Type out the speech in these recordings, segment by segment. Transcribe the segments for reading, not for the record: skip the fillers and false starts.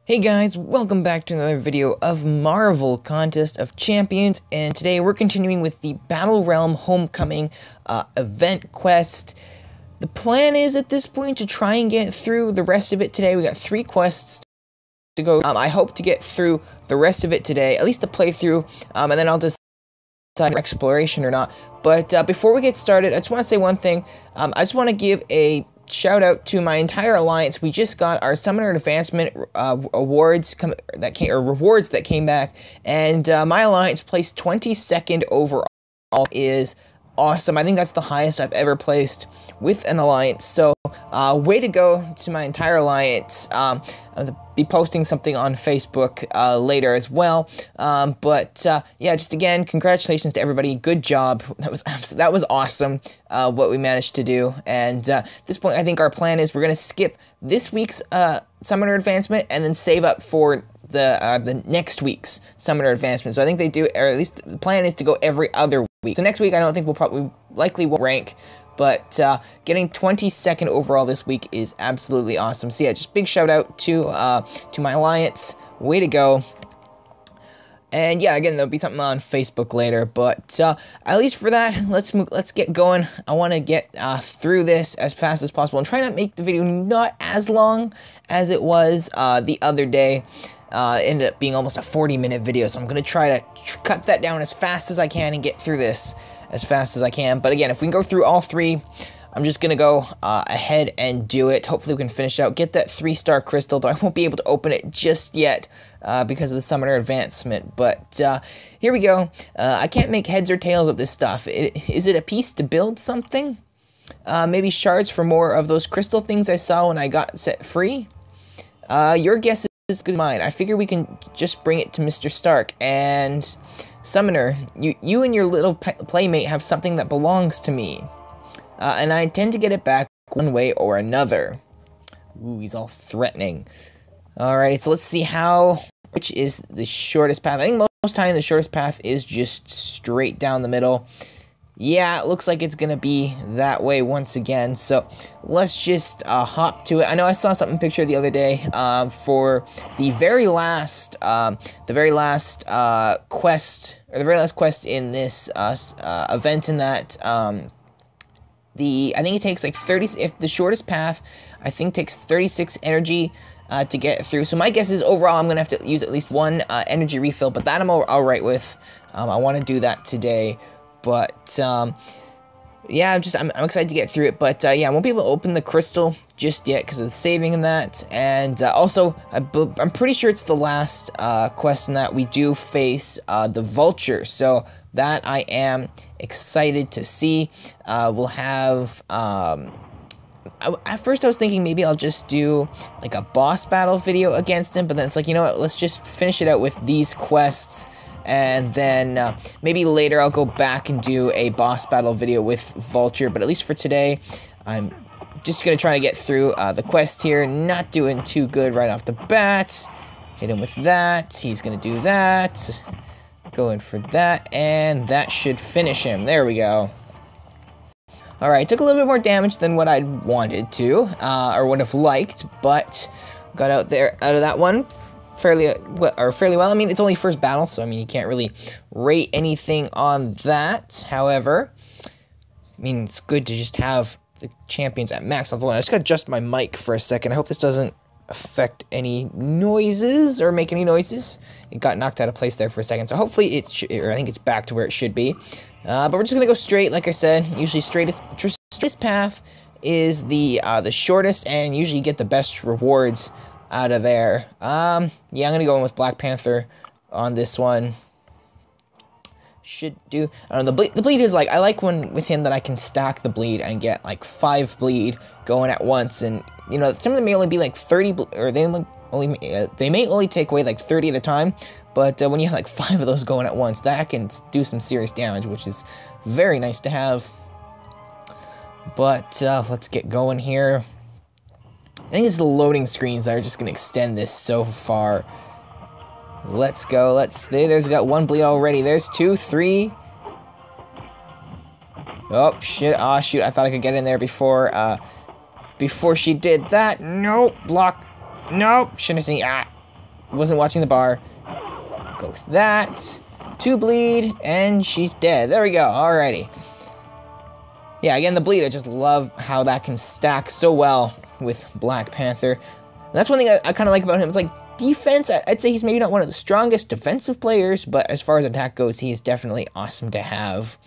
Hey guys, welcome back to another video of Marvel Contest of Champions, and today we're continuing with the Battlerealm Homecoming event quest. The plan is at this point to try and get through the rest of it today. We got 3 quests to go. I hope to get through the rest of it today, at least the playthrough, and then I'll decide exploration or not. But before we get started, I just want to say one thing. I just want to give a shout out to my entire alliance. We just got our Summoner Advancement rewards that came back, and my alliance placed 22nd overall. Is awesome. I think that's the highest I've ever placed with an alliance. So way to go to my entire alliance. I'll be posting something on Facebook later as well. Yeah, just again, congratulations to everybody. Good job. That was awesome. What we managed to do. And at this point, I think our plan is we're gonna skip this week's Summoner Advancement and then save up for the next week's Summoner Advancement. So I think they do, or at least the plan is to go every other week. So next week, I don't think likely won't rank. But getting 22nd overall this week is absolutely awesome. So yeah, just big shout out to my alliance. Way to go. And yeah, again, there'll be something on Facebook later. But at least for that, let's get going. I want to get through this as fast as possible and try not make the video not as long as it was the other day. Ended up being almost a 40-minute video, so I'm gonna try to cut that down as fast as I can and get through this as fast as I can. But again, if we can go through all 3, I'm just gonna go ahead and do it. Hopefully we can finish out, get that 3-star crystal, though I won't be able to open it just yet because of the Summoner Advancement. But here we go. I can't make heads or tails of this stuff. Is it a piece to build something? Maybe shards for more of those crystal things I saw when I got set free? Your guess is good as mine. I figure we can just bring it to Mr. Stark. And Summoner, you and your little playmate have something that belongs to me. And I intend to get it back one way or another. Ooh, he's all threatening. Alright, so let's see which is the shortest path. I think most time the shortest path is just straight down the middle. Yeah, it looks like it's gonna be that way once again, so let's just hop to it. I know I saw something pictured the other day for the very last quest, or the very last quest in this event. In that I think it takes like 30. If the shortest path, I think takes 36 energy to get through. So my guess is overall I'm gonna have to use at least 1 energy refill, but that I'm alright with. I want to do that today. But, yeah, I'm excited to get through it, but, yeah, I won't be able to open the crystal just yet because of the saving in that, and, also, I'm pretty sure it's the last, quest in that we do face, the Vulture, so that I am excited to see. We'll have, at first I was thinking maybe I'll just do, like, a boss battle video against him, but then it's like, you know what, let's just finish it out with these quests. And then maybe later I'll go back and do a boss battle video with Vulture. But at least for today, I'm just going to try to get through the quest here. Not doing too good right off the bat. Hit him with that. He's going to do that. Going for that. And that should finish him. There we go. Alright, took a little bit more damage than what I'd wanted to. Or would have liked. But got out of that one fairly well. I mean, it's only first battle, so I mean, you can't really rate anything on that. However, I mean, it's good to just have the champions at max level. I just gotta adjust my mic for a second. I hope this doesn't affect any noises or make any noises. It got knocked out of place there for a second, so hopefully I think it's back to where it should be. But we're just gonna go straight, like I said. Usually straightest path is the shortest, and usually you get the best rewards out of there. Yeah, I'm gonna go in with Black Panther on this one. Should do. I don't know, the bleed is like, I like when with him that I can stack the bleed and get like 5 bleed going at once, and you know, some of them may only be like 30, or they may only take away like 30 at a time, but when you have like 5 of those going at once, that can do some serious damage, which is very nice to have. But let's get going here. I think it's the loading screens that are just going to extend this so far. Let's go. There's got 1 bleed already. There's 2, 3. Oh, shit. Oh, shoot. I thought I could get in there before she did that. Nope. Block. Nope. Shouldn't have seen. Ah. wasn't watching the bar. Go with that. 2 bleed, and she's dead. There we go. Alrighty. Yeah, again, the bleed, I just love how that can stack so well with Black Panther. And that's one thing I kind of like about him. It's like defense, I'd say he's maybe not one of the strongest defensive players, but as far as attack goes, he is definitely awesome to have.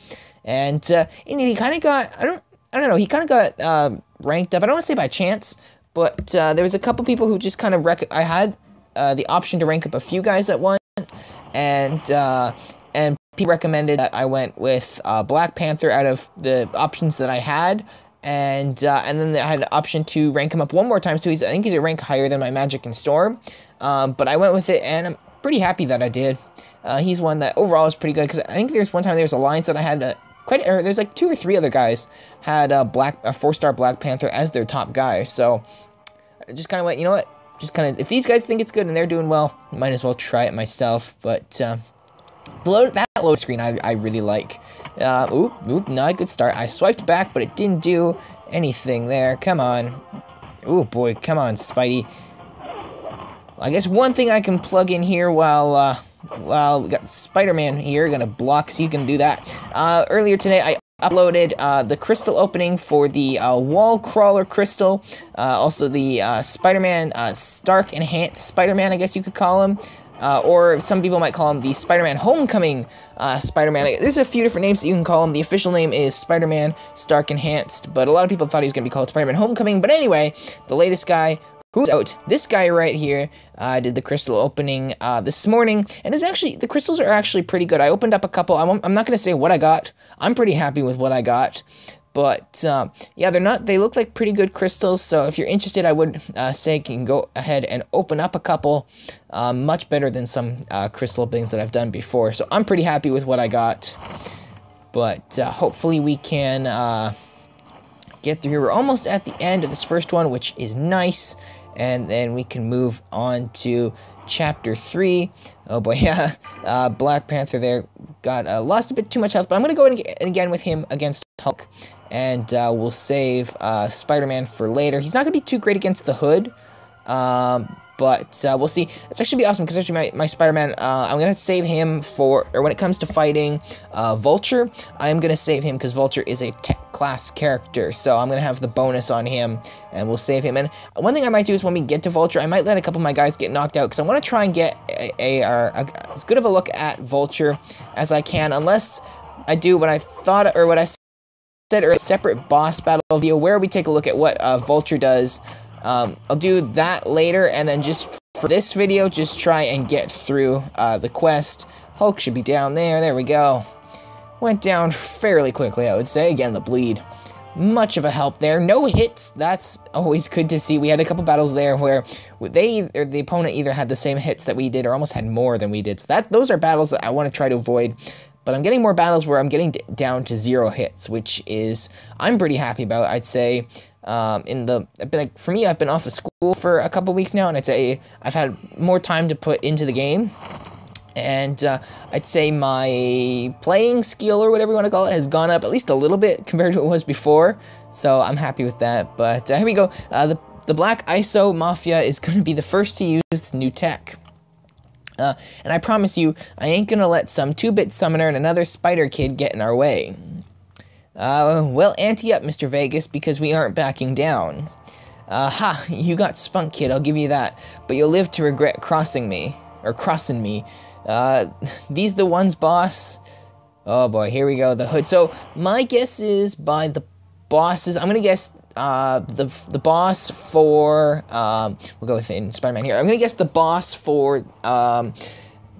And he kind of got, I don't know, he kind of got ranked up. I don't want to say by chance, but there was a couple people who just kind of, I had the option to rank up a few guys at once, and people recommended that I went with Black Panther out of the options that I had, and then I had an option to rank him up one more time, so I think he's a rank higher than my Magic and Storm, but I went with it, and I'm pretty happy that I did. He's one that overall is pretty good, because I think there's one time there was a alliance that I had there's like 2 or 3 other guys had a 4-star Black Panther as their top guy, so I just kind of went, you know what, just kind of, if these guys think it's good and they're doing well, might as well try it myself. But that load screen I really like. Oop, not a good start. I swiped back, but it didn't do anything there. Come on. Ooh, boy, come on, Spidey. I guess one thing I can plug in here while we got Spider-Man here, gonna block, so you can do that. Earlier today, I uploaded the crystal opening for the wall crawler crystal, also the Spider-Man Stark Enhanced Spider-Man, I guess you could call him, or some people might call him the Spider-Man Homecoming Spider-Man. There's a few different names that you can call him. The official name is Spider-Man Stark Enhanced, but a lot of people thought he was going to be called Spider-Man Homecoming. But anyway, the latest guy who's out, this guy right here, did the crystal opening this morning, and the crystals are actually pretty good. I opened up a couple. I'm not going to say what I got. I'm pretty happy with what I got, but yeah, they look like pretty good crystals, so if you're interested, I would say you can go ahead and open up a couple. Much better than some crystal openings that I've done before, so I'm pretty happy with what I got, but hopefully we can get through here. We're almost at the end of this first one, which is nice. And then we can move on to Chapter 3. Oh boy, yeah. Black Panther there got lost a bit too much health, but I'm going to go in again with him against Hulk. And we'll save Spider-Man for later. He's not going to be too great against the Hood. But we'll see. It's actually be awesome, because actually my Spider-Man, I'm going to save him when it comes to fighting Vulture, I'm going to save him because Vulture is a tech class character, so I'm going to have the bonus on him, and we'll save him. And one thing I might do is when we get to Vulture, I might let a couple of my guys get knocked out, because I want to try and get as good of a look at Vulture as I can, unless I do what I thought, or what I said, or a separate boss battle video where we take a look at what Vulture does. I'll do that later, and then just for this video, just try and get through the quest. Hulk should be down there. There we go. Went down fairly quickly, I would say. Again, the bleed. Much of a help there. No hits. That's always good to see. We had a couple battles there where the opponent either had the same hits that we did or almost had more than we did. So those are battles that I want to try to avoid. But I'm getting more battles where I'm getting down to 0 hits, which is I'm pretty happy about. I'd say for me, I've been off of school for a couple weeks now, and I'd say I've had more time to put into the game. And I'd say my playing skill, or whatever you want to call it, has gone up at least a little bit compared to what it was before. So I'm happy with that. But here we go. The Black ISO Mafia is going to be the first to use this new tech. And I promise you, I ain't going to let some 2-bit summoner and another spider kid get in our way. Well, ante up, Mr. Vegas, because we aren't backing down. Ha, you got spunk, kid, I'll give you that. But you'll live to regret crossing me. These the ones, boss? Oh boy, here we go, the Hood. So, my guess is by the bosses, I'm gonna guess, the boss for, we'll go with Spider-Man here. I'm gonna guess the boss for,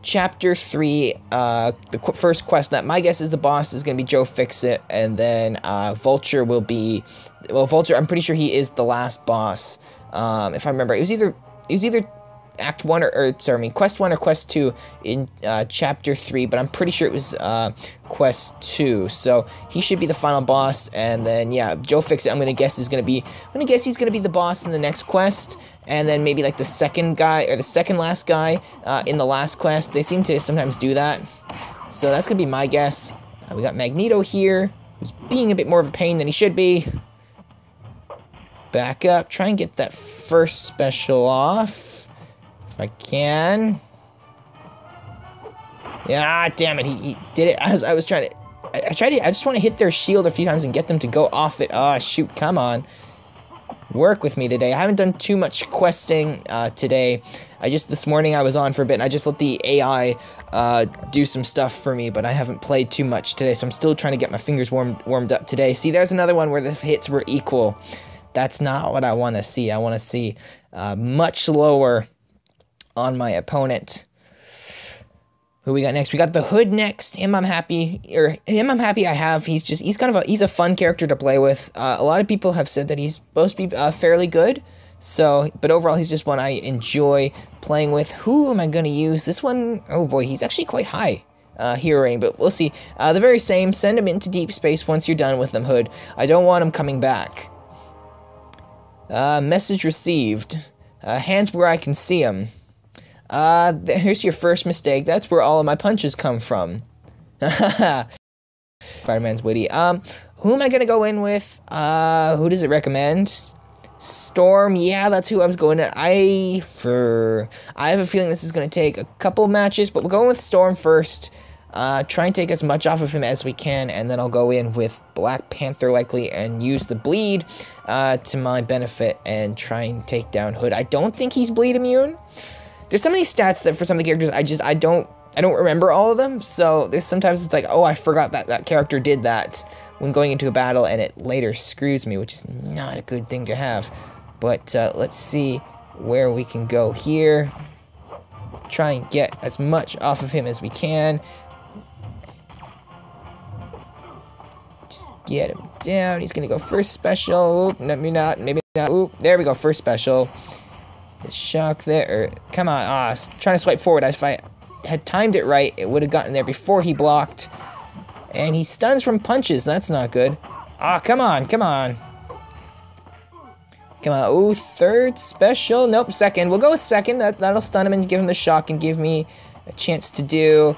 Chapter 3, the first quest. That my guess is the boss is gonna be Joe Fixit, and then, Vulture will be, well, Vulture, I'm pretty sure he is the last boss, if I remember. It was either Act 1 Quest 1 or Quest 2 in Chapter 3, but I'm pretty sure it was Quest 2, so he should be the final boss, and then, yeah, Joe Fixit, I'm gonna guess he's gonna be the boss in the next quest, and then maybe, like, the second guy, or the second last guy in the last quest. They seem to sometimes do that, so that's gonna be my guess. We got Magneto here, who's being a bit more of a pain than he should be. Back up, try and get that first special off. If I can. Yeah, damn it, he did it as I was trying to... I just want to hit their shield a few times and get them to go off it. Oh, shoot, come on. Work with me today. I haven't done too much questing today. This morning I was on for a bit, and I just let the AI do some stuff for me, but I haven't played too much today, so I'm still trying to get my fingers warmed up today. See, there's another one where the hits were equal. That's not what I want to see. I want to see much lower on my opponent. Who we got next? We got the Hood next. Him I'm happy I have. He's a fun character to play with. A lot of people have said that he's supposed to be fairly good. So, but overall he's just one I enjoy playing with. Who am I going to use? This one, oh boy, he's actually quite high hero rating, but we'll see. The very same, send him into deep space once you're done with them, Hood. I don't want him coming back. Message received. Hands where I can see him. Here's your first mistake. That's where all of my punches come from. Spider-Man's witty. Who am I gonna go in with? Who does it recommend? Storm. Yeah, that's who I was going to. I have a feeling this is gonna take a couple matches, but we're going with Storm first. Try and take as much off of him as we can, and then I'll go in with Black Panther likely and use the bleed to my benefit and try and take down Hood. I don't think he's bleed immune. There's some of these stats that for some of the characters I don't remember all of them, so there's sometimes it's like, oh, I forgot that character did that when going into a battle, and it later screws me, which is not a good thing to have. But let's see where we can go here. Try and get as much off of him as we can. Just get him down. He's gonna go first special. Oop, maybe not. Oop, there we go, first special. The shock there. Come on. I was trying to swipe forward. If I had timed it right, it would have gotten there before he blocked. And he stuns from punches. That's not good. Come on. Come on. Come on. Ooh, third special. Nope, second. We'll go with second. That'll stun him and give him the shock and give me a chance to do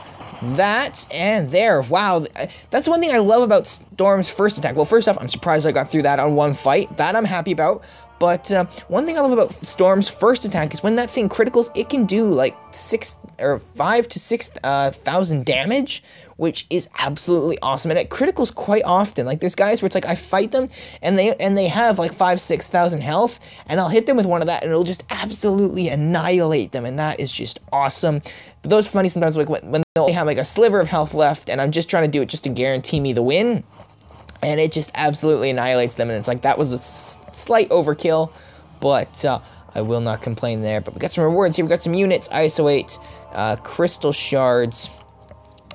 that. And there. Wow. That's one thing I love about Storm's first attack. Well, first off, I'm surprised I got through that on one fight. That I'm happy about. But one thing I love about Storm's first attack is when that thing criticals, it can do like 5 to 6,000 damage, which is absolutely awesome. And it criticals quite often. Like there's guys where it's like I fight them and they have like 5,000-6,000 health, and I'll hit them with one of that and it'll just absolutely annihilate them, and that is just awesome. But those funny sometimes, like when they'll have like a sliver of health left, and I'm just trying to do it just to guarantee me the win, and it just absolutely annihilates them, and it's like that was a slight overkill, but I will not complain there. But we got some rewards here. We got some units, ISO 8, crystal shards.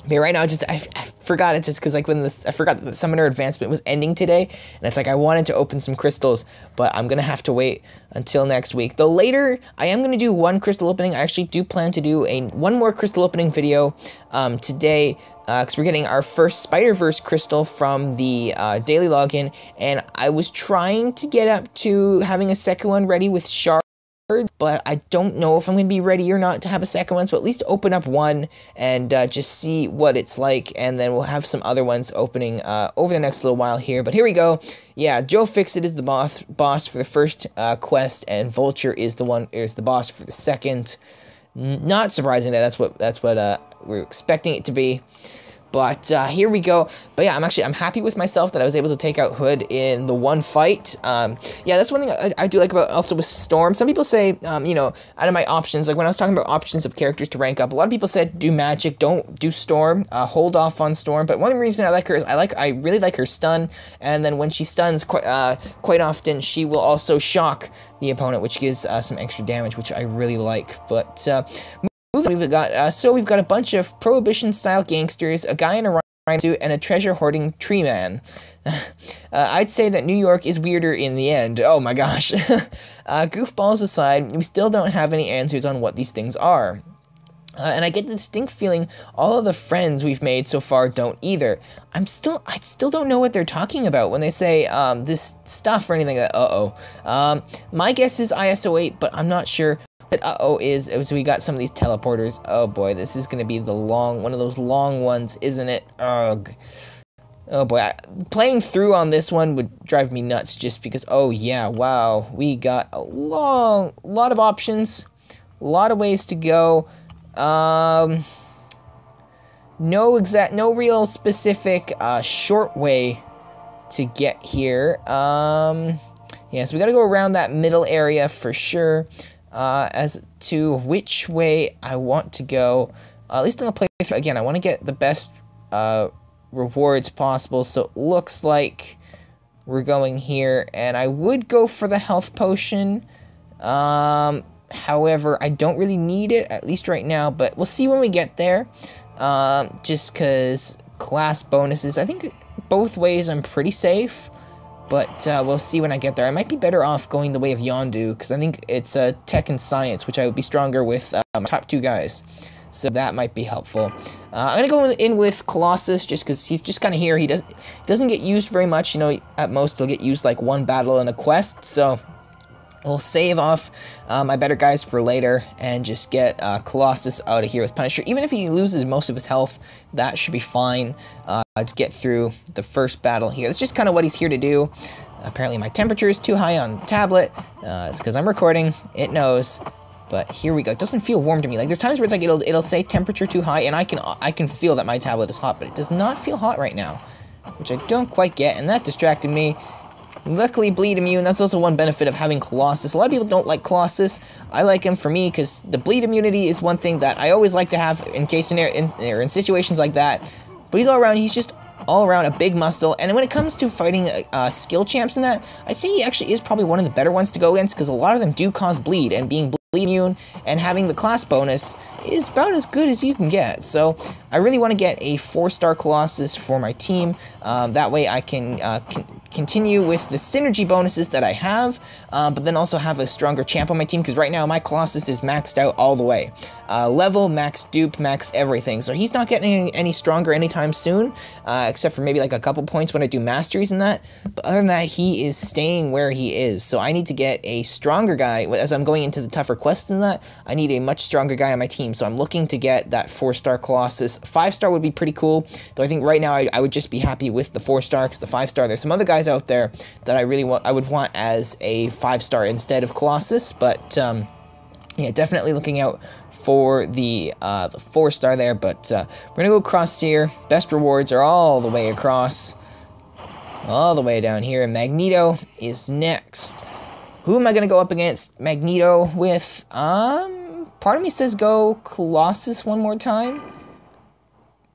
But right now, I forgot it just because like I forgot that the summoner advancement was ending today, and it's like I wanted to open some crystals, but I'm gonna have to wait until next week. Though later, I am gonna do one crystal opening. I actually do plan to do one more crystal opening video today. Because we're getting our first Spider-Verse crystal from the daily login, and I was trying to get up to having a second one ready with shards, but I don't know if I'm going to be ready or not to have a second one, so at least open up one and just see what it's like, and then we'll have some other ones opening over the next little while here. But here we go. Yeah, Joe Fixit is the boss for the first quest, and Vulture is the boss for the second. Not surprising that that's what we're expecting it to be. But here we go. But yeah, I'm happy with myself that I was able to take out Hood in the one fight. Yeah, that's one thing I do like about also with Storm. Some people say, you know, out of my options, like when I was talking about options of characters to rank up, a lot of people said do Magic, don't do Storm, hold off on Storm. But one reason I like her is I really like her stun, and then when she stuns quite often, she will also shock the opponent, which gives some extra damage, which I really like. But we've got a bunch of Prohibition-style gangsters, a guy in a rhino suit, and a treasure-hoarding tree man. I'd say that New York is weirder in the end. Oh my gosh. Goofballs aside, we still don't have any answers on what these things are. And I get the distinct feeling all of the friends we've made so far don't either. I still don't know what they're talking about when they say this stuff or anything. My guess is ISO 8, but I'm not sure. But is we got some of these teleporters. Oh boy, this is gonna be one of those long ones, isn't it? Ugh. Oh boy, playing through on this one would drive me nuts just because. Oh yeah, wow, we got a lot of options. A lot of ways to go. No real specific short way to get here. Yeah, so we gotta go around that middle area for sure. As to which way I want to go, at least on the playthrough, again, I want to get the best rewards possible, so it looks like we're going here, and I would go for the health potion. However, I don't really need it, at least right now, but we'll see when we get there. Just because class bonuses, I think both ways I'm pretty safe, but we'll see when I get there. I might be better off going the way of Yondu, because I think it's tech and science, which I would be stronger with my top two guys, so that might be helpful. I'm going to go in with Colossus, just because he's just kind of here. He doesn't get used very much, you know, at most he'll get used like one battle in a quest, so we'll save off my better guys for later and just get Colossus out of here with Punisher. Even if he loses most of his health, that should be fine to get through the first battle here. That's just kind of what he's here to do. Apparently my temperature is too high on the tablet. It's because I'm recording. It knows. But here we go. It doesn't feel warm to me. Like, there's times where it's like it'll say temperature too high, and I can feel that my tablet is hot, but it does not feel hot right now, which I don't quite get, and that distracted me. Luckily, bleed immune, that's also one benefit of having Colossus. A lot of people don't like Colossus. I like him for me, because the bleed immunity is one thing that I always like to have in case in situations like that. But he's all around, he's just all around a big muscle, and when it comes to fighting skill champs and that, I'd say he actually is probably one of the better ones to go against, because a lot of them do cause bleed, and being bleed immune and having the class bonus is about as good as you can get. So I really want to get a 4-star Colossus for my team. That way I can continue with the synergy bonuses that I have, but then also have a stronger champ on my team, because right now my Colossus is maxed out all the way. Level, max dupe, max everything, so he's not getting any stronger anytime soon, except for maybe like a couple points when I do masteries and that, but other than that, he is staying where he is. So I need to get a stronger guy, as I'm going into the tougher quests and that, I need a much stronger guy on my team, so I'm looking to get that 4-star Colossus. 5-star would be pretty cool, though I think right now I would just be happy with the 4-star, because the 5-star, there's some other guys out there that I would want as a 5-star instead of Colossus, but yeah, definitely looking out for the 4-star there. But we're gonna go across here. Best rewards are all the way across, all the way down here, and Magneto is next. Who am I gonna go up against Magneto with? Part of me says go Colossus one more time.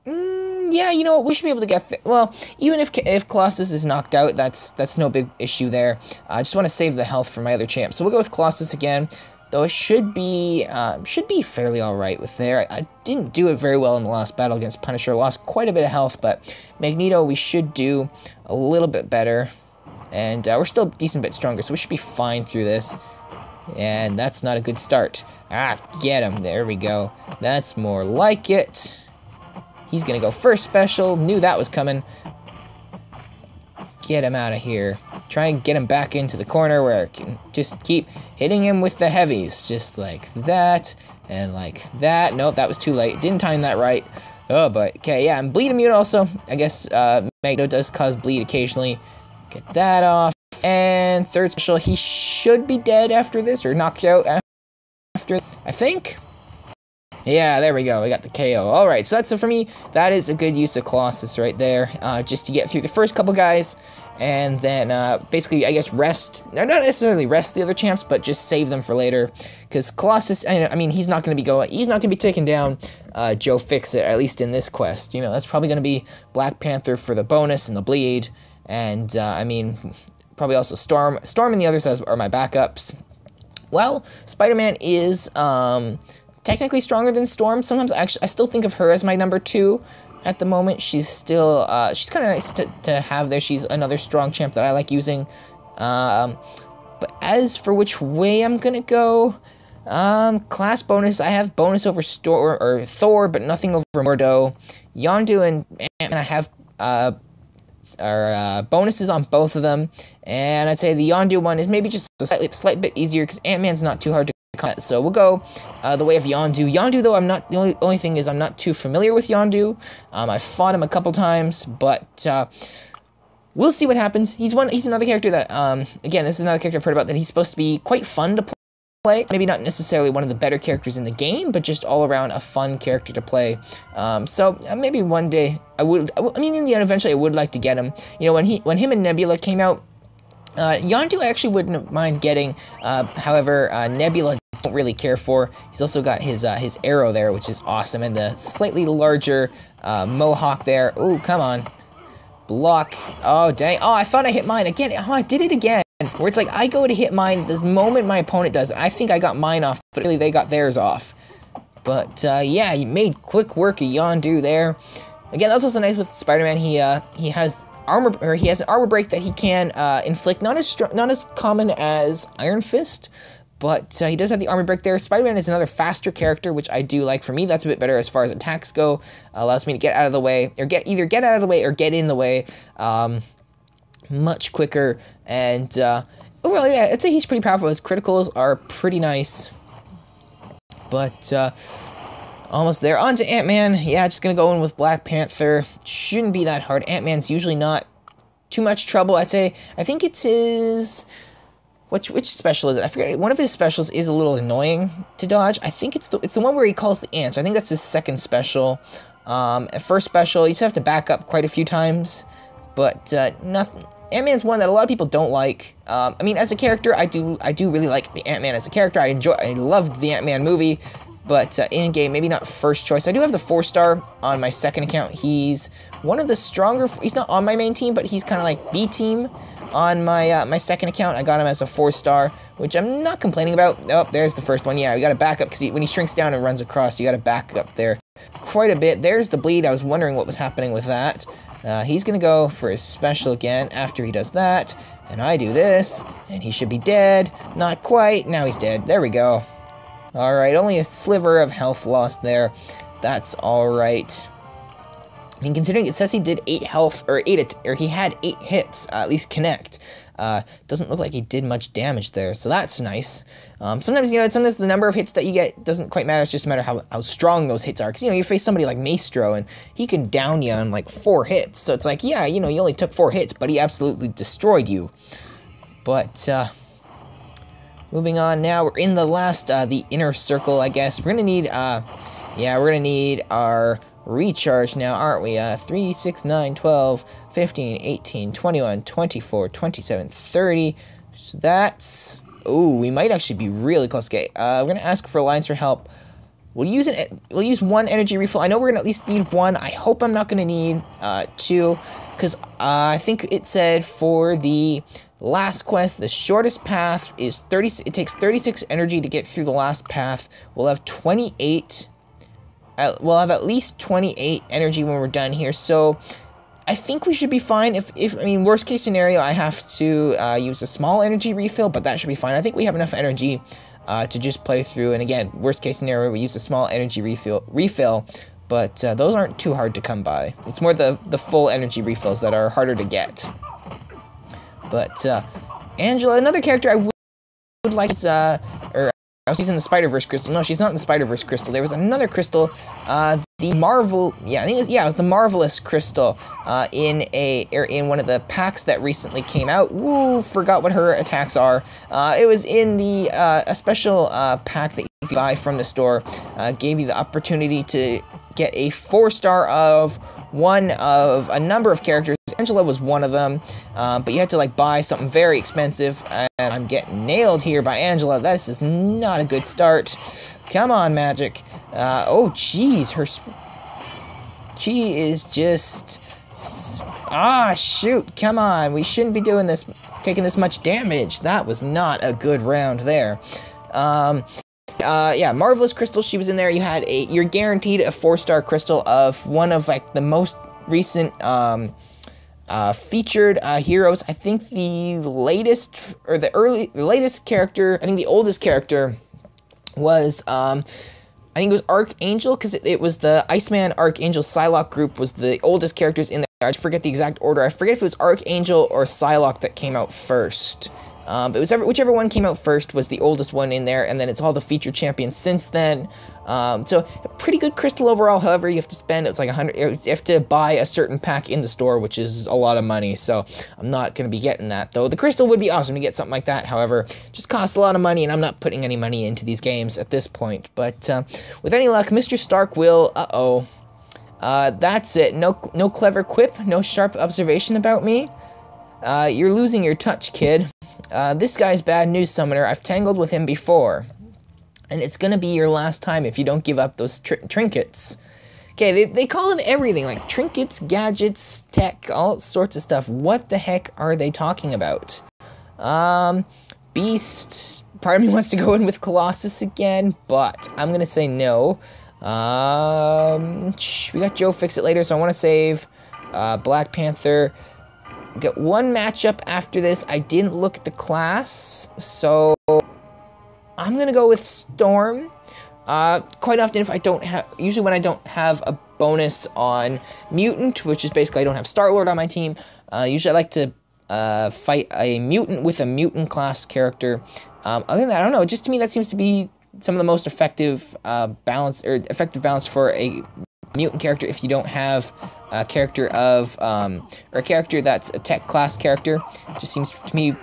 Yeah, you know what, we should be able to get, well, even if Colossus is knocked out, that's no big issue there. I just want to save the health for my other champ, so we'll go with Colossus again, though it should be fairly alright with there. I didn't do it very well in the last battle against Punisher, lost quite a bit of health, but Magneto we should do a little bit better, and we're still a decent bit stronger, so we should be fine through this, and that's not a good start. Get him, there we go, that's more like it. He's gonna go first special, knew that was coming. Get him out of here. Try and get him back into the corner where I can just keep hitting him with the heavies. Just like that, and like that. Nope, that was too late. Didn't time that right. Oh, but, okay, yeah, and bleed immune also. I guess Magneto does cause bleed occasionally. Get that off. And third special, he should be dead after this, or knocked out after, I think. Yeah, there we go, we got the KO. Alright, so that's it for me. That is a good use of Colossus right there, just to get through the first couple guys, and then basically, I guess, rest, not necessarily rest the other champs, but just save them for later, because Colossus, I mean, he's not going to be taking down Joe Fix-It, at least in this quest. You know, that's probably going to be Black Panther for the bonus and the bleed, and, I mean, probably also Storm and the others are my backups. Well, Spider-Man is, technically stronger than Storm. Sometimes I still think of her as my number 2 at the moment. She's still, she's kind of nice to have there. She's another strong champ that I like using. But as for which way I'm gonna go, class bonus, I have bonus over Thor, but nothing over Mordo. Yondu and Ant-Man, I have, bonuses on both of them. And I'd say the Yondu one is maybe just a slight bit easier, because Ant-Man's not too hard to. So we'll go the way of Yondu. Yondu, though, the only thing is I'm not too familiar with Yondu. I've fought him a couple times, but we'll see what happens. He's another character that, again, this is another character I've heard about, that he's supposed to be quite fun to play. play. Maybe not necessarily one of the better characters in the game, but just all around a fun character to play. So maybe one day I mean, in the end, eventually I would like to get him. You know, when him and Nebula came out, Yondu I actually wouldn't mind getting. However, Nebula I don't really care for. He's also got his arrow there, which is awesome, and the slightly larger mohawk there. Ooh, come on. Block. Oh, dang. Oh, I thought I hit mine again. Oh, I did it again. Where it's like, I go to hit mine the moment my opponent does it. I think I got mine off, but really they got theirs off. But, yeah, he made quick work of Yondu there. Again, that's also nice with Spider-Man. He has armor, or he has an armor break that he can inflict. Not as common as Iron Fist, but he does have the armor break there. Spider-Man is another faster character, which I do like. For me, that's a bit better as far as attacks go. Allows me to get out of the way, or either get out of the way or get in the way much quicker. And overall, yeah, I'd say he's pretty powerful. His criticals are pretty nice. But almost there. On to Ant-Man. Yeah, just gonna go in with Black Panther. Shouldn't be that hard. Ant-Man's usually not too much trouble, I'd say. I think it's his... Which special is it? I forget. One of his specials is a little annoying to dodge. I think it's the one where he calls the ants. I think that's his second special. At first special, you just have to back up quite a few times. But nothing. Ant-Man's one that a lot of people don't like. I mean, as a character, I do really like the Ant-Man as a character. I loved the Ant-Man movie. But in game, maybe not first choice. I do have the 4-star on my second account. He's one of the stronger. He's not on my main team, but he's kind of like B team on my my second account. I got him as a 4-star, which I'm not complaining about. Oh, there's the first one. Yeah, we got to back up because when he shrinks down and runs across, you got to back up there quite a bit. There's the bleed. I was wondering what was happening with that. He's gonna go for his special again after he does that, and I do this, and he should be dead. Not quite. Now he's dead. There we go. Alright, only a sliver of health lost there. That's alright. I mean, considering it says he did 8 health, or he had 8 hits, at least connect. Doesn't look like he did much damage there, so that's nice. Sometimes, you know, sometimes the number of hits that you get doesn't quite matter. It's just a matter how strong those hits are. Because, you know, you face somebody like Maestro, and he can down you on, like, 4 hits. So it's like, yeah, you know, you only took 4 hits, but he absolutely destroyed you. But, moving on now, we're in the last, the inner circle, I guess. We're gonna need, yeah, we're gonna need our recharge now, aren't we? 3, 6, 9, 12, 15, 18, 21, 24, 27, 30. So that's... Ooh, we might actually be really close. Okay, we're gonna ask for Alliance for help. We'll use 1 energy refill. I know we're gonna at least need 1. I hope I'm not gonna need 2, because I think it said for the last quest, the shortest path is 30. It takes 36 energy to get through the last path. We'll have 28. We'll have at least 28 energy when we're done here. So I think we should be fine. If I mean, worst case scenario, I have to use a small energy refill, but that should be fine. I think we have enough energy to just play through. And again, worst case scenario, we use a small energy refill. But those aren't too hard to come by. It's more the full energy refills that are harder to get. But, Angela, another character I would like is, I was using the Spider-Verse crystal. No, she's not in the Spider-Verse crystal. There was another crystal, the Marvel, yeah, it was the Marvelous crystal, in one of the packs that recently came out. Woo, forgot what her attacks are. It was in the, a special, pack that you could buy from the store, gave you the opportunity to get a 4-star of one of a number of characters. Angela was one of them, but you had to like buy something very expensive, and I'm getting nailed here by Angela. This is not a good start. Come on, Magic. Oh, jeez, she is just... Ah, shoot, come on. We shouldn't be doing this, taking this much damage. That was not a good round there. Yeah, Marvelous Crystal, she was in there. You're guaranteed a 4-star crystal of one of, like, the most recent, featured, heroes. I think the latest, or the latest character, I think the oldest character was, I think it was Archangel, because it was the Iceman, Archangel, Psylocke group was the oldest characters in there. I forget the exact order. I forget if it was Archangel or Psylocke that came out first. It was whichever one came out first was the oldest one in there, and then it's all the featured champions since then. So a pretty good crystal overall. However, you have to spend, it's like 100. You have to buy a certain pack in the store, which is a lot of money. So I'm not going to be getting that, though. The crystal would be awesome to get something like that. However, it just costs a lot of money, and I'm not putting any money into these games at this point. But with any luck, Mr. Stark will. That's it. No clever quip. No sharp observation about me. You're losing your touch, kid. This guy's bad news summoner. I've tangled with him before. And it's gonna be your last time if you don't give up those trinkets. Okay, they call them everything, like trinkets, gadgets, tech, all sorts of stuff. What the heck are they talking about? Beast. Part of me wants to go in with Colossus again, but I'm gonna say no. We got Joe Fix It later, so I want to save Black Panther. We got one matchup after this. I didn't look at the class, so I'm gonna go with Storm. Quite often, if I don't have, usually when I don't have a bonus on Mutant, which is basically I don't have Star-Lord on my team, usually I like to fight a Mutant with a Mutant class character. Other than that, I don't know. Just to me, that seems to be some of the most effective balance for a Mutant character if you don't have a character of or a character that's a tech class character. It just seems to me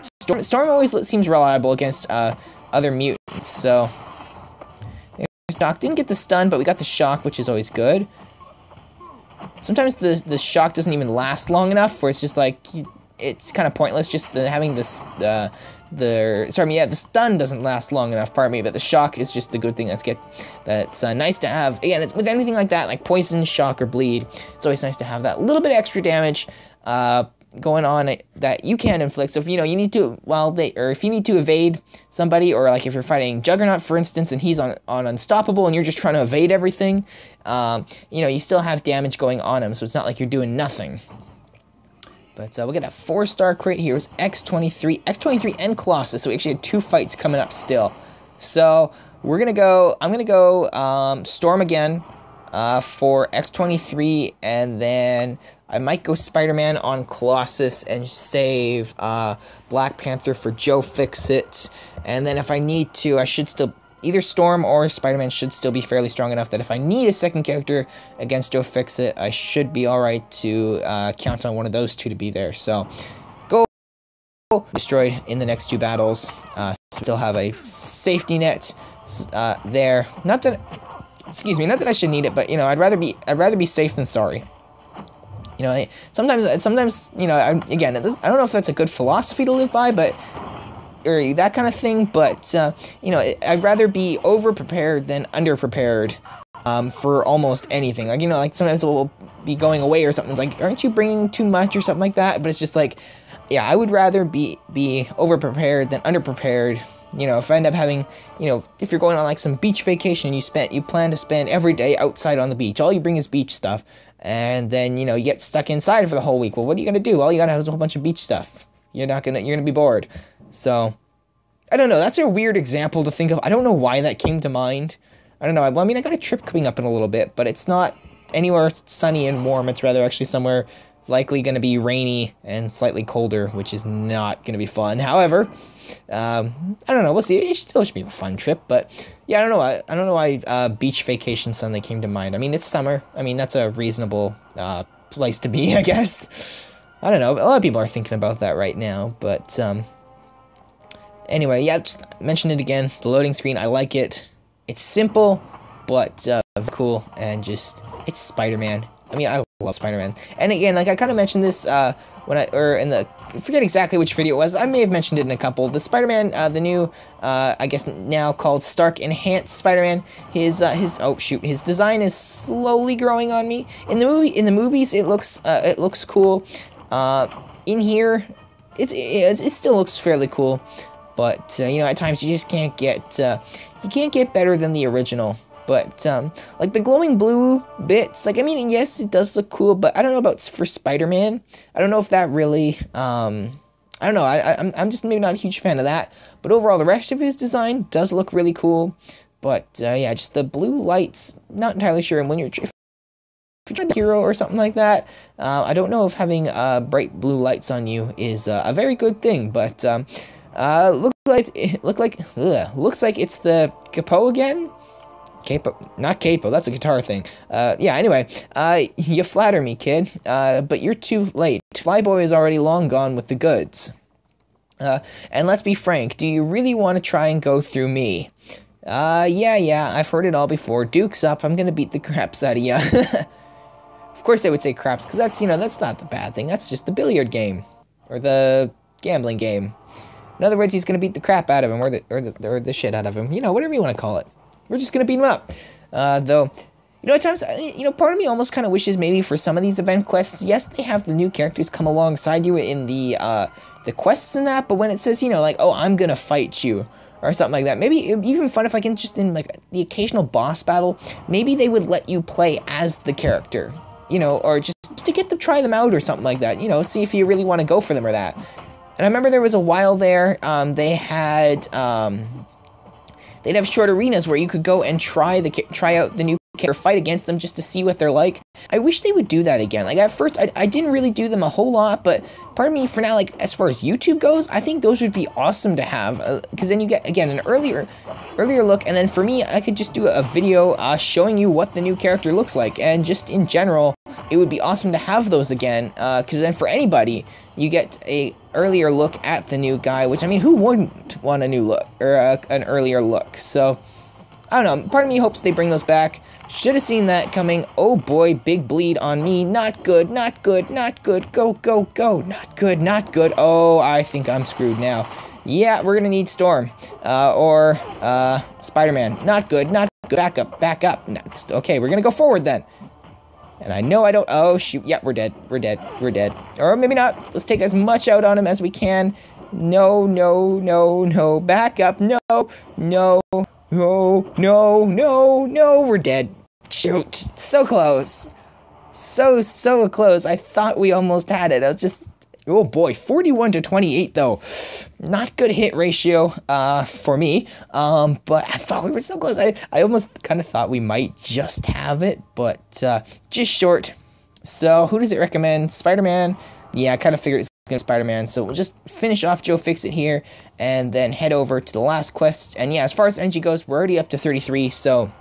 Storm always seems reliable against other mutants. So Stock didn't get the stun, but we got the shock, which is always good. Sometimes the shock doesn't even last long enough, where it's just like it's kind of pointless. Just having this the stun doesn't last long enough, pardon me, but the shock is just the good thing that's nice to have. Again, it's with anything like that, like poison, shock, or bleed, it's always nice to have that little bit of extra damage going on that you can inflict. So if you need to, if you need to evade somebody, or like if you're fighting Juggernaut, for instance, and he's on Unstoppable and you're just trying to evade everything, you still have damage going on him, so it's not like you're doing nothing. But we'll get a 4-star crate here. It was X23 and Colossus, so we actually had 2 fights coming up still. So I'm gonna go Storm again for X23, and then I might go Spider-Man on Colossus and save Black Panther for Joe Fix-It. And then if I need to, I should still, either Storm or Spider-Man should still be fairly strong enough that if I need a second character against Joe Fix-It, I should be alright to count on one of those two to be there. So, go destroyed in the next 2 battles. Still have a safety net there. Not that I should need it, but I'd rather be safe than sorry. Sometimes I don't know if that's a good philosophy to live by, but or that kind of thing, but I'd rather be over-prepared than under-prepared for almost anything. Like sometimes we'll be going away or something, it's like, aren't you bringing too much or something like that? But it's just like, yeah, I would rather be over-prepared than under-prepared. If I end up having, if you're going on like some beach vacation, you plan to spend every day outside on the beach, all you bring is beach stuff, and then, you get stuck inside for the whole week. Well, what are you gonna do? All you gotta have is a whole bunch of beach stuff. You're gonna be bored. So, I don't know, that's a weird example to think of. I don't know why that came to mind. I don't know, I got a trip coming up in a little bit, but it's not anywhere sunny and warm. It's rather actually somewhere likely going to be rainy and slightly colder, which is not going to be fun. However, I don't know, we'll see. It still should be a fun trip, but yeah, I don't know why beach vacation suddenly came to mind. It's summer. That's a reasonable place to be, I guess. I don't know, a lot of people are thinking about that right now, but anyway, yeah, just mention it again. The loading screen, I like it. It's simple, but cool, and it's Spider-Man. I love Spider-Man. And again, like I kind of mentioned this I forget exactly which video it was. I may have mentioned it in a couple. The Spider-Man, the new, I guess now called Stark Enhanced Spider-Man. His design is slowly growing on me. In the movies, it looks cool. In here, it still looks fairly cool. But at times you just can't get better than the original. But like the glowing blue bits, yes, it does look cool, but I don't know about for Spider-Man. I don't know if that really, I don't know. I'm just maybe not a huge fan of that. But overall, the rest of his design does look really cool. But yeah, just the blue lights, not entirely sure. And if you're trying to be a hero or something like that, I don't know if having bright blue lights on you is a very good thing. But Looks like it's the capo again. Capo, not capo. That's a guitar thing. Yeah. Anyway, you flatter me, kid. But you're too late. Flyboy is already long gone with the goods. And let's be frank. Do you really want to try and go through me? Yeah. I've heard it all before. Duke's up. I'm gonna beat the craps out of ya. Of course, they would say craps because that's that's not the bad thing. That's just the billiard game or the gambling game. In other words, he's gonna beat the crap out of him, or the shit out of him. Whatever you want to call it. We're just gonna beat him up. Though, at times, part of me almost kind of wishes maybe for some of these event quests, yes, they have the new characters come alongside you in the quests and that, but when it says, like, oh, I'm gonna fight you, or something like that, maybe it'd be even fun if, like, in like, the occasional boss battle, maybe they would let you play as the character, or just to get them, try them out, or something like that, see if you really want to go for them or that. And I remember there was a while there, they'd have short arenas where you could go and try out the new character, fight against them just to see what they're like. I wish they would do that again. Like, at first, I didn't really do them a whole lot, but part of me, for now, like, as far as YouTube goes, I think those would be awesome to have, because then you get, again, an earlier look, and then for me, I could just do a video showing you what the new character looks like, and just in general, it would be awesome to have those again, because then for anybody, you get a earlier look at the new guy, which, I mean, who wouldn't want a new look, or an earlier look? So, I don't know, part of me hopes they bring those back. Should have seen that coming. Oh boy, big bleed on me. Not good, not good, not good. Go, go, go. Not good, not good. Oh, I think I'm screwed now. Yeah, we're gonna need Storm. Or Spider-Man. Not good, not good. Back up, back up. Okay, we're gonna go forward then. And I know I don't... Oh, shoot. Yeah, we're dead. We're dead. We're dead. Or maybe not. Let's take as much out on him as we can. No, no, no, no. Back up. No, no, no, no, no, no. We're dead. Shoot. So close. So close. I thought we almost had it. I was just... Oh boy, 41 to 28 though. Not good hit ratio for me. But I thought we were so close. I almost kind of thought we might just have it, but just short. So who does it recommend? Spider-Man? Yeah, I kind of figured it's going to be Spider-Man. So we'll just finish off Joe Fix-It here and then head over to the last quest. And yeah, as far as energy goes, we're already up to 33, so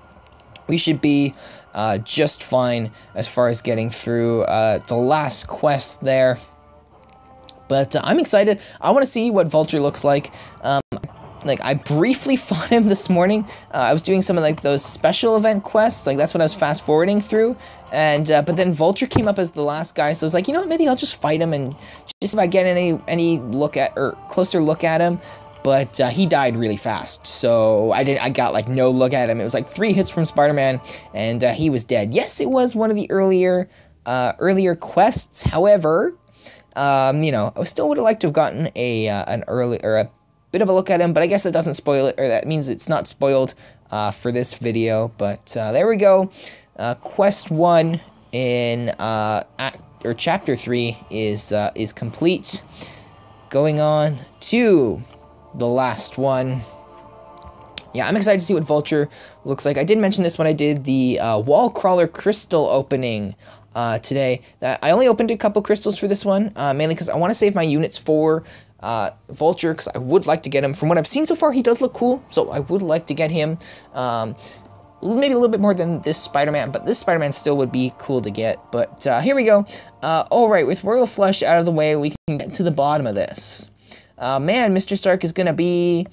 we should be just fine as far as getting through the last quest there. But I'm excited. I want to see what Vulture looks like. Like, I briefly fought him this morning. I was doing some of, like, those special event quests. Like, that's what I was fast-forwarding through. And, but then Vulture came up as the last guy. So I was like, you know what, maybe I'll just fight him and just if I get any look at, or closer look at him. But he died really fast. So I got, like, no look at him. It was, like, 3 hits from Spider-Man, and he was dead. Yes, it was one of the earlier quests. However... I still would have liked to have gotten a bit of a look at him, but I guess that doesn't spoil it, or that means it's not spoiled for this video. But there we go. Quest 1 in Chapter 3 is complete. Going on to the last one. Yeah, I'm excited to see what Vulture looks like. I did mention this when I did the wall crawler crystal opening today. I only opened a couple crystals for this one, mainly because I want to save my units for Vulture, because I would like to get him. From what I've seen so far, he does look cool, so I would like to get him. Maybe a little bit more than this Spider-Man, but this Spider-Man still would be cool to get. But here we go. Alright, with Royal Flush out of the way, we can get to the bottom of this. Man, Mr. Stark is gonna be...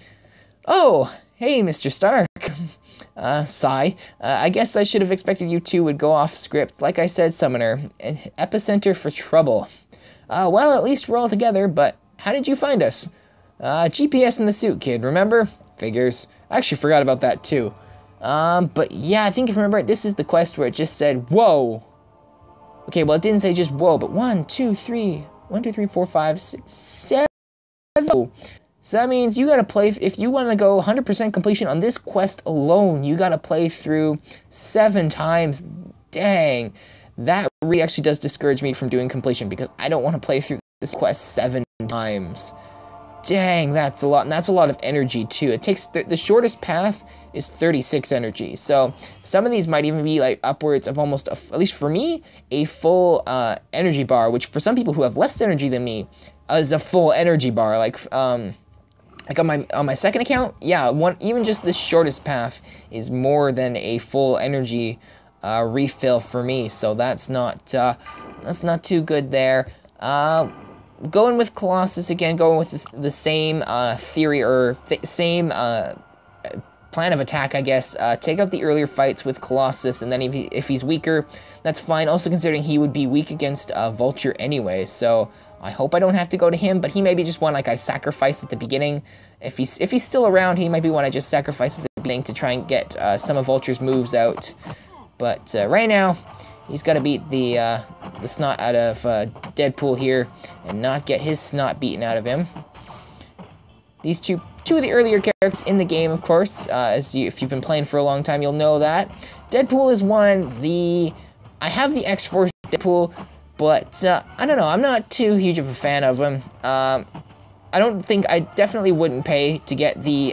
Oh, hey, Mr. Stark. Sigh. I guess I should have expected you two would go off script. Like I said, Summoner, an epicenter for trouble. Well, at least we're all together, but how did you find us? GPS in the suit, kid, remember? Figures. I actually forgot about that, too. But yeah, I think if I remember, this is the quest where it just said, whoa. Okay, well, it didn't say just whoa, but 1, 2, 3, 1, 2, 3, 4, 5, 6, 7. So that means you gotta play, if you want to go 100% completion on this quest alone, you gotta play through 7 times. Dang. That really actually does discourage me from doing completion, because I don't want to play through this quest 7 times. Dang, that's a lot, and that's a lot of energy too. It takes, the shortest path is 36 energy, so some of these might even be like upwards of almost, at least for me, a full energy bar, which for some people who have less energy than me, is a full energy bar, like, like on my second account, yeah, even just the shortest path is more than a full energy refill for me, so that's not too good there. Going with Colossus again, going with the same theory or same plan of attack, I guess. Take out the earlier fights with Colossus, and then if he's weaker, that's fine. Also considering he would be weak against Vulture anyway, so I hope I don't have to go to him, but he may be just one like I sacrifice at the beginning. If he's still around, he might be one I just sacrifice at the beginning to try and get some of Vulture's moves out. But right now, he's got to beat the snot out of Deadpool here and not get his snot beaten out of him. These two of the earlier characters in the game, of course, if you've been playing for a long time, you'll know that. Deadpool is one. I have the X-Force Deadpool, but I don't know. I'm not too huge of a fan of him. I definitely wouldn't pay to get the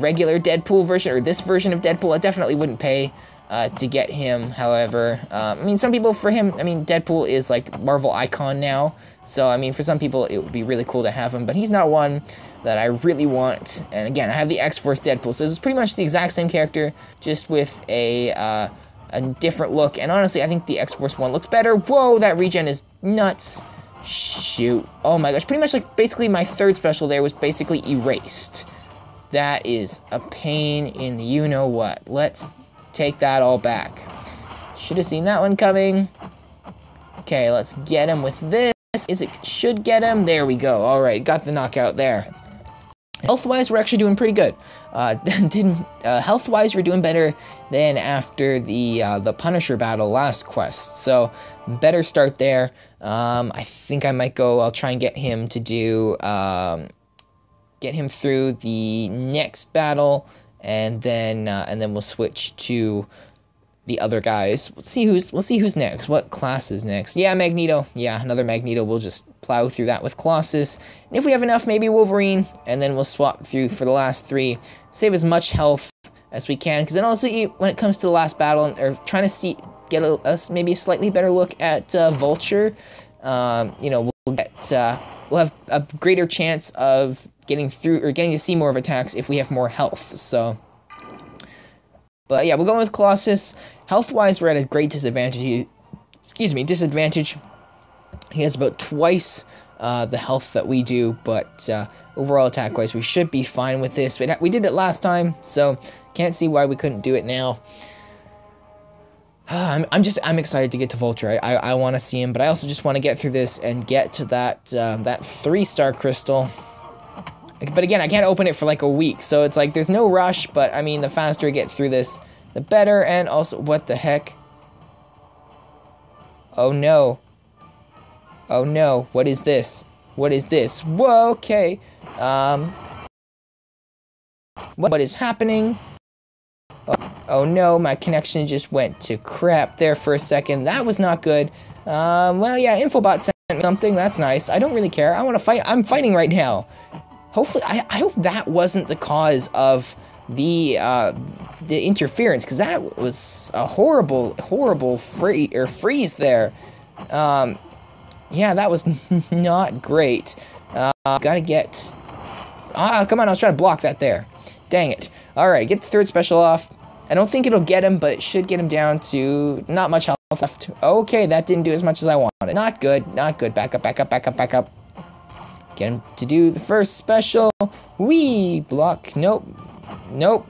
regular Deadpool version, or this version of Deadpool. I definitely wouldn't pay to get him, however. I mean, some people, for him, I mean, Deadpool is like Marvel icon now. So, I mean, for some people, it would be really cool to have him, but he's not one that I really want. And again, I have the X-Force Deadpool, so it's pretty much the exact same character, just with a different look. And honestly, I think the X-Force one looks better. Whoa, that regen is nuts. Shoot. Oh my gosh, pretty much like basically my third special there was basically erased. That is a pain in the you-know-what. Let's take that all back. Should have seen that one coming. Okay, let's get him with this. Should get him. There we go. Alright, got the knockout there. Health-wise, we're actually doing pretty good. Health-wise, we're doing better than after the Punisher battle last quest. So, better start there. I think I might go, I'll try and get him to do, get him through the next battle, and then we'll switch to the other guys. We'll see who's next. What class is next? Yeah, Magneto. Yeah, another Magneto. We'll just plow through that with Colossus. And if we have enough, maybe Wolverine, and then we'll swap through for the last three. Save as much health as we can, because then also when it comes to the last battle, or trying to get maybe a slightly better look at Vulture. You know, we'll have a greater chance of getting through, or getting to see more of attacks if we have more health. So, but yeah, we're going with Colossus. Health-wise, we're at a great disadvantage. Disadvantage. He has about twice the health that we do, but overall attack-wise, we should be fine with this. We did it last time, so can't see why we couldn't do it now. I'm excited to get to Vulture. I want to see him, but I also just want to get through this and get to that 3-star crystal. But again, I can't open it for like a week, so it's like there's no rush. But I mean, the faster I get through this, the better. And also, what the heck? Oh no! Oh no! What is this? What is this? Whoa! Okay. What is happening? Oh no, my connection just went to crap there for a second. That was not good. Well, yeah, Infobot sent something. That's nice. I don't really care. I want to fight. I'm fighting right now. Hopefully, I hope that wasn't the cause of the interference, because that was a horrible freeze there. Yeah, that was not great. Gotta get... come on, I was trying to block that there. Dang it. Alright, get the third special off. I don't think it'll get him, but it should get him down to not much health left. Okay, that didn't do as much as I wanted. Not good, not good. Back up, back up, back up, back up. Get him to do the first special. Whee! Block. Nope. Nope.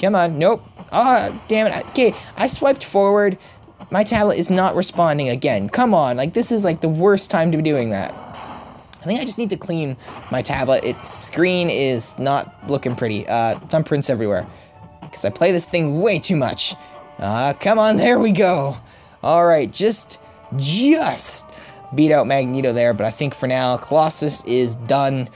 Come on. Nope. Ah, damn it. Okay, I swiped forward. My tablet is not responding again. Come on. Like, this is like the worst time to be doing that. I think I just need to clean my tablet. Its screen is not looking pretty. Thumbprints everywhere. Because I play this thing way too much. Come on. There we go. Alright, just beat out Magneto there, but I think for now, Colossus is done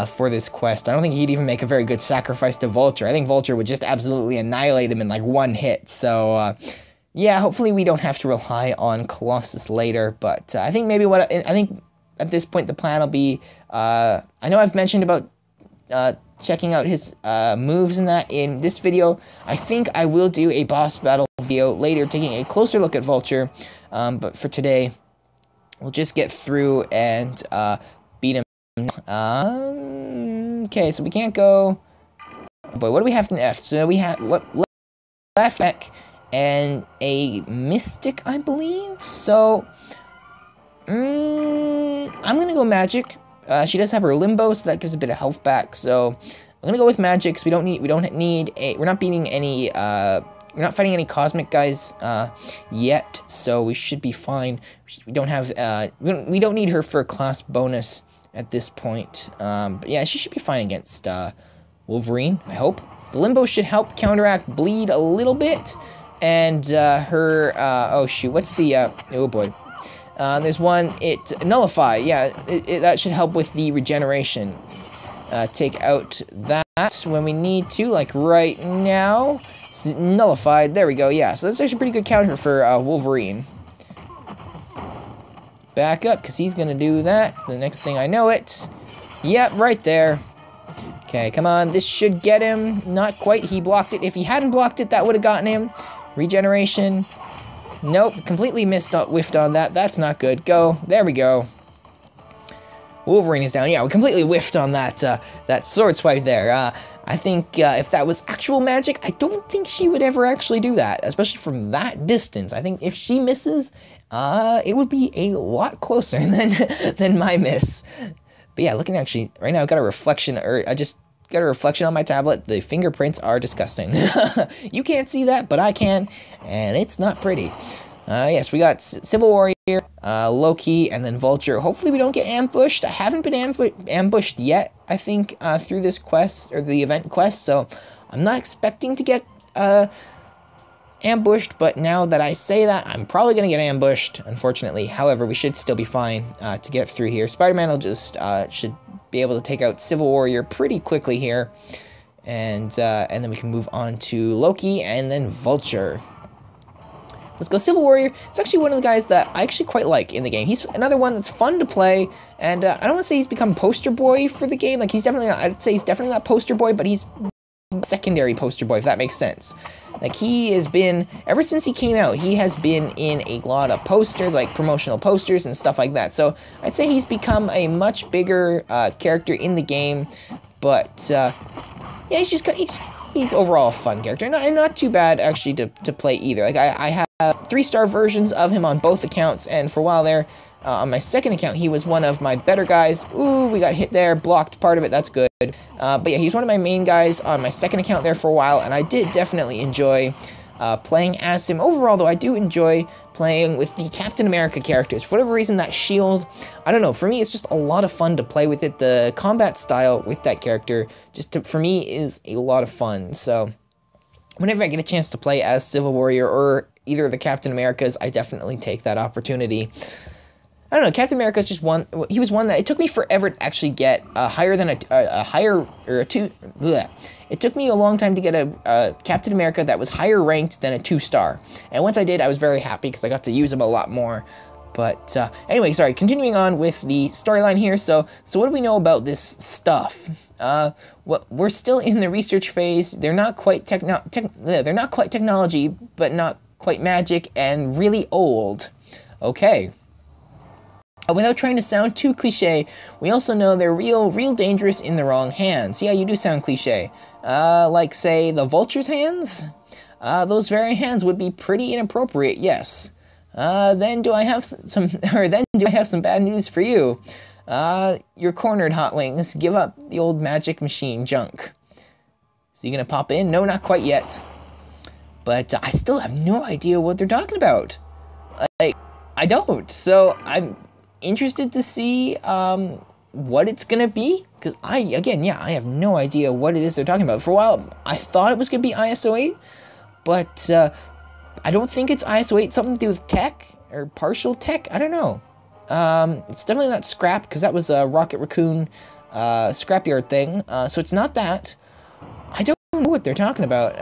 for this quest. I don't think he'd even make a very good sacrifice to Vulture. I think Vulture would just absolutely annihilate him in like one hit. So, yeah, hopefully we don't have to rely on Colossus later, but I think maybe I think at this point the plan will be, I know I've mentioned about checking out his moves and that in this video. I think I will do a boss battle video later, taking a closer look at Vulture, but for today, we'll just get through and beat him. Okay, so we can't go... Boy, what do we have next? So we have left deck and a Mystic, I believe. So, I'm gonna go Magic. She does have her Limbo, so that gives a bit of health back. So, I'm gonna go with Magic. Cause we're not beating any, we're not fighting any Cosmic guys yet, so we should be fine. We don't have, we don't need her for a class bonus at this point. But yeah, she should be fine against Wolverine, I hope. The Limbo should help counteract bleed a little bit, and her, oh shoot, what's the, oh boy. There's one, Nullify, yeah, that should help with the regeneration. Take out that when we need to, like right now. Nullified, there we go, yeah, so that's actually a pretty good counter for Wolverine. Back up, because he's going to do that. The next thing I know it. Yep, right there. Okay, come on, this should get him. Not quite, he blocked it. If he hadn't blocked it, that would have gotten him. Regeneration. Nope, completely whiffed on that. That's not good. Go, there we go. Wolverine is down. Yeah, we completely whiffed on that that sword swipe there. I think if that was actual magic, I don't think she would ever actually do that, especially from that distance. I think if she misses, it would be a lot closer than my miss. But yeah, looking actually, right now I've got a reflection, or I just got a reflection on my tablet. The fingerprints are disgusting. You can't see that, but I can, and it's not pretty. Yes, we got Civil Warrior, Loki, and then Vulture. Hopefully we don't get ambushed. I haven't been ambushed yet, I think, through this quest, or the event quest, so I'm not expecting to get ambushed, but now that I say that, I'm probably going to get ambushed, unfortunately. However, we should still be fine to get through here. Spider-Man will just, should be able to take out Civil Warrior pretty quickly here, and then we can move on to Loki, and then Vulture. Let's go Civil Warrior. It's actually one of the guys that I actually quite like in the game. He's another one that's fun to play, and I don't want to say he's become poster boy for the game. Like, he's definitely not, I'd say he's definitely not poster boy, but he's secondary poster boy, if that makes sense. Like, he has been, ever since he came out, he has been in a lot of posters, like promotional posters and stuff like that. So, I'd say he's become a much bigger character in the game, but, yeah, he's overall a fun character, and not too bad, actually, to play either. Like, I have 3-star versions of him on both accounts, and for a while there, on my second account, he was one of my better guys. Ooh, we got hit there, blocked part of it, that's good. But yeah, he's one of my main guys on my second account there for a while, and I did definitely enjoy playing as him. Overall, though, I do enjoy playing with the Captain America characters. For whatever reason, that shield, I don't know, for me, it's just a lot of fun to play with it. The combat style with that character, for me, is a lot of fun. So, whenever I get a chance to play as Civil Warrior or either of the Captain Americas, I definitely take that opportunity. I don't know, Captain America is just one, he was one that, it took me forever to actually get higher than it took me a long time to get a Captain America that was higher ranked than a 2-star. And once I did, I was very happy because I got to use him a lot more. But anyway, sorry, continuing on with the storyline here. So what do we know about this stuff? Well, we're still in the research phase. They're not quite they're not quite technology, but not quite magic, and really old. Okay. Without trying to sound too cliche, we also know they're real dangerous in the wrong hands. Yeah, you do sound cliche. Like, say, the Vulture's hands? Those very hands would be pretty inappropriate, yes. Then do I have some bad news for you. You're cornered, Hot Wings. Give up the old magic machine junk. Is he gonna pop in? No, not quite yet. But I still have no idea what they're talking about. Like, I don't. So I'm interested to see what it's gonna be, because I have no idea what it is they're talking about. For a while, I thought it was gonna be ISO 8, but I don't think it's ISO 8. Something to do with tech or partial tech. I don't know. It's definitely not scrap, because that was a Rocket Raccoon scrapyard thing. So it's not that. I don't know what they're talking about.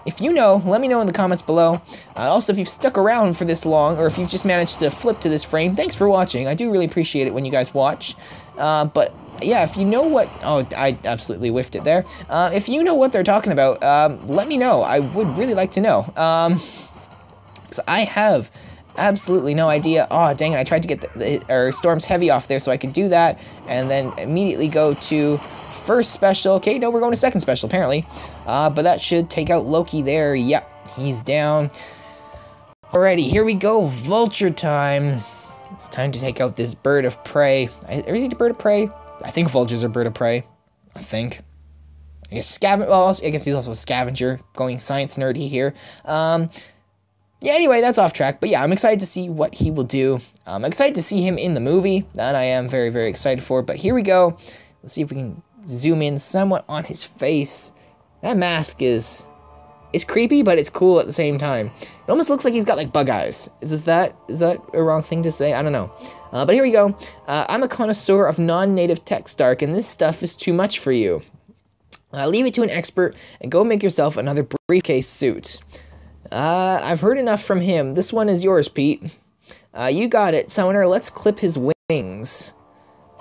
If you know, let me know in the comments below. Also, if you've stuck around for this long, or if you've just managed to flip to this frame, thanks for watching. I do really appreciate it when you guys watch. But yeah, if you know what... Oh, I absolutely whiffed it there. If you know what they're talking about, let me know. I would really like to know. Because I have absolutely no idea. Oh, dang it, I tried to get Storm's Heavy off there so I could do that, and then immediately go to first special. Okay, no, we're going to second special, apparently. But that should take out Loki there. Yep, he's down. Alrighty, here we go. Vulture time. It's time to take out this bird of prey. Is he a bird of prey? I think vultures are bird of prey. I think. I guess well, I guess he's also a scavenger. Going science nerdy here. Yeah, anyway, that's off track. But yeah, I'm excited to see what he will do. I'm excited to see him in the movie. That I am very, very excited for. But here we go. Let's see if we can zoom in somewhat on his face. That mask is... It's creepy, but it's cool at the same time. It almost looks like he's got, like, bug eyes. Is that a wrong thing to say? I don't know. But here we go. I'm a connoisseur of non-native tech, Stark, and this stuff is too much for you. Leave it to an expert and go make yourself another briefcase suit. I've heard enough from him. This one is yours, Pete. You got it, Summoner. Let's clip his wings.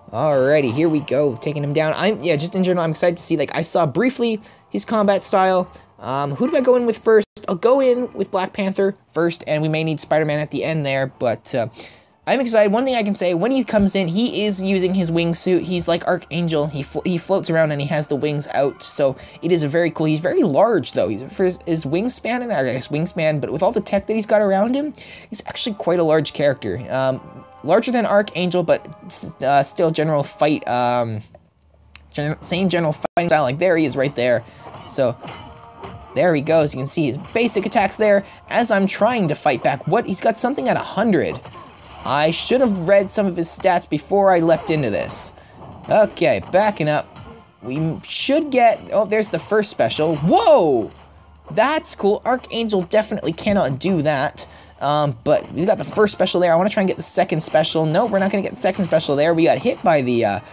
Alrighty, here we go. Taking him down. Just in general, I'm excited to see, like, I saw briefly his combat style. Who do I go in with first? I'll go in with Black Panther first, and we may need Spider-Man at the end there, but I'm excited. One thing I can say, when he comes in, he is using his wingsuit. He's like Archangel. He floats around and he has the wings out, so it is a very cool. He's very large, though. For his wingspan in there, I guess wingspan, but with all the tech that he's got around him, he's actually quite a large character. Larger than Archangel, but still general fight, same general fighting style. Like, there he is right there. So... there he goes. You can see his basic attacks there as I'm trying to fight back. What? He's got something at 100. I should have read some of his stats before I leapt into this. Okay, backing up. We should get... oh, there's the first special. Whoa! That's cool. Archangel definitely cannot do that. But we got the first special there. I want to try and get the second special. Nope, we're not going to get the second special there. We got hit by the